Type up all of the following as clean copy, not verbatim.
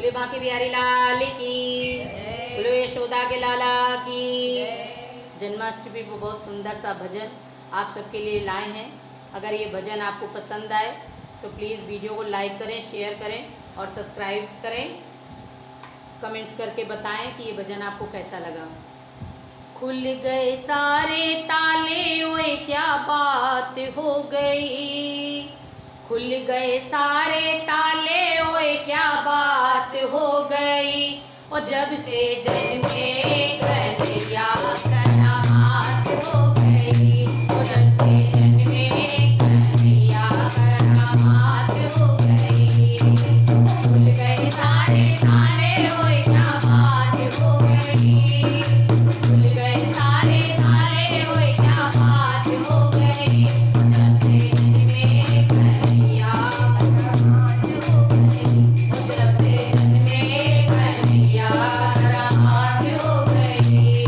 बोले बांके बिहारी लाल की, बोले यशोदा के लाला की। जन्माष्टमी पर बहुत सुंदर सा भजन आप सबके लिए लाए हैं। अगर ये भजन आपको पसंद आए तो प्लीज़ वीडियो को लाइक करें, शेयर करें और सब्सक्राइब करें। कमेंट्स करके बताएं कि ये भजन आपको कैसा लगा। खुल गए सारे ताले, ओए क्या बात हो गई। खुल गए सारे ताले, ओए क्या बात हो गई। और जब से जन्मे कन्हैया करामात हो गई। और जब से जन्मे कन्हैया करामात हो गई। खुल गए सारे ताले, ओए क्या बात हो गई। खुल गए सारे ताले, ओए क्या बात हो गई। जब से जन्मे कन्हैया करामात हो गई। जब से जन्मे कन्हैया करामात हो गई।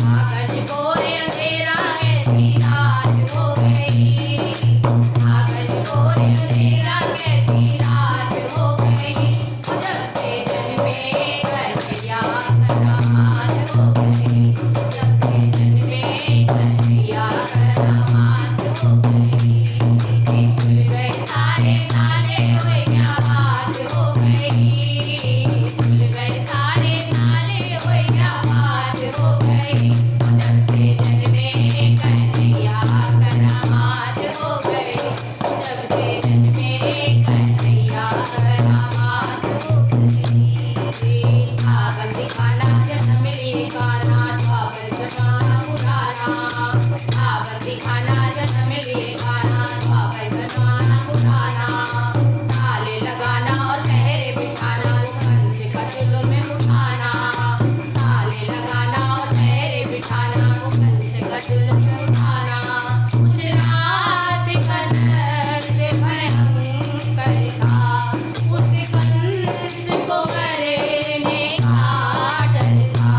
आकाश कोरे अंधेरा कैसी रात हो गई। आकाश कोरे अंधेरा कैसी रात हो गई। जब से जन्मे कन्हैया करामात हो गई। जब से जन्मे कन्हैया करामात हो गई। खुल गए सारे ताले, ओए क्या बात हो गई। खुल गए सारे ताले, ओए क्या बात हो गई। जब से जन्मे कन्हैया करामात हो गई। जब से जन्मे कन्हैया करामात हो गई। आवन दिखाना जन्म लिए गाना, द्वापर जमाना पुराना। आवन दिखाना जन्म लिए गाना, द्वापर जमाना पुराना। ताले लगाना और पहरे बिठाना, कंस का चुल्लू में उठाना। ताले लगाना और पहरे बिठाना, कंस का चुल्लू में उठाना। उस रात कंस भयंकर था, उस कंस को मरने का डर था।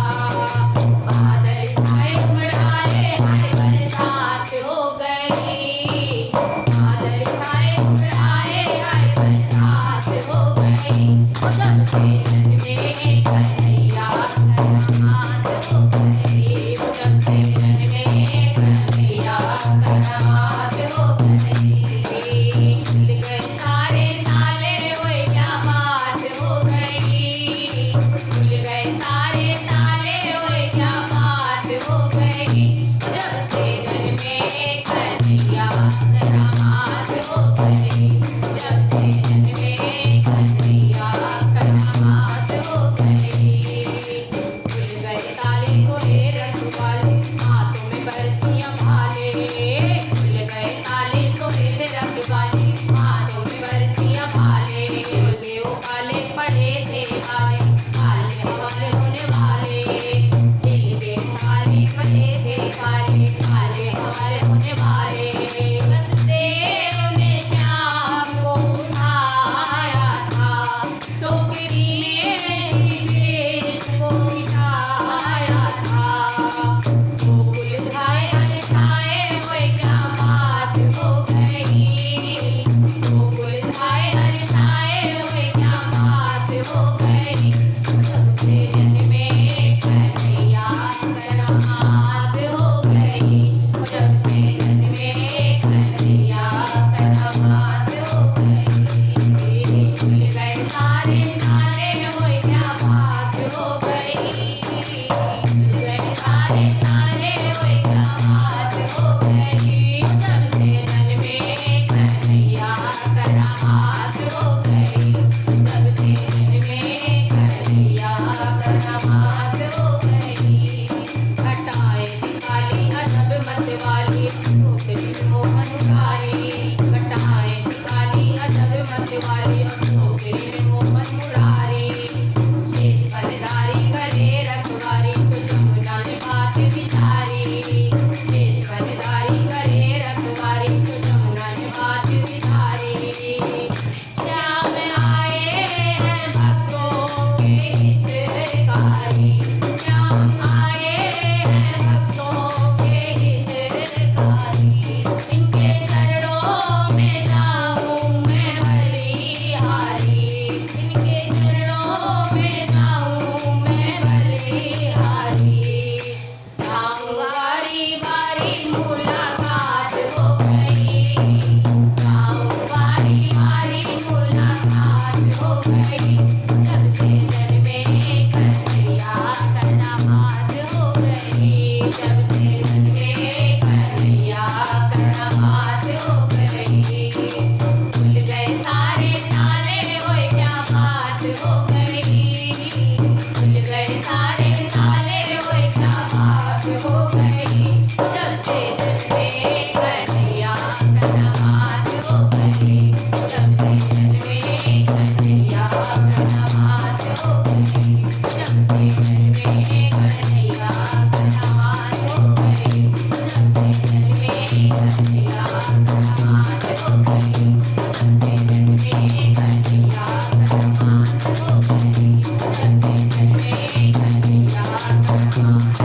बादल छाए उमड़ाए, हाय बरसात हो गई। बादल छाए उमड़ाए, हाय बरसात हो गई। जब से जन्मे कन्हैया करामात हो गई। जब से जन्मे कन्हैया करामात हो गई। खुल गए सारे ताले, ओए क्या बात हो गई। खुल गए सारे ताले, ओए क्या बात हो गई। जब से जन्मे कन्हैया करामात हो गई। जब से जन्मे कन्हैया करामात हो गई। खुल गए ताले तोरे रखवाले, हाथों में बरछियां भाले। खुल गए ताले तोरे रखवाले, हाथों में बरछियां भाले। बोले ओ काले पड़े थे हाले, काले हवाले होने वाले। दिल के ताले पड़े थे काले, काले हवाले होने वाले। वसुदेव ने श्याम को उठाया था, टोकरी में कृष्ण को बिठाया था। गोकुल धाए हर छाए, ओए क्या बात हो गई। गोकुल धाए हर छाए, ओए क्या बात हो गई। जब से जन्मे कन्हैया करामात हो गई। जब से जन्मे कन्हैया करामात हो गई। खुल गए सारे ताले, ओए क्या बात हो गई। खुल गए सारे ताले, ओए क्या बात हो गई। जब से जन्मे कन्हैया करामात हो गई। जब से जन्मे कन्हैया करामात हो गई। घटाए निकाली अजब मत वाली, टोकरी में मोहन मुरारी। घटाए निकाली अजब मत वाली, टोकरी में मोहन मुरारी। शेष पलधारी गले रखवारी, तो जमुना ने बात बिचारी। शेष पलधारी गले रखवारी, तो जमुना ने बात बिचारी। श्याम आए हैं भक्तों के हितकारी। श्याम आए हैं भक्तों के हितकारी। इनके चरणों में जाऊं मैं बलिहारी। कन्हैया करनवाज हो गए, जब से घर में कन्हैया करनवाज हो गए, जब से घर में कन्हैया करनवाज हो गए, जब से घर में कन्हैया करनवाज हो गए, जब से घर में कन्हैया करनवाज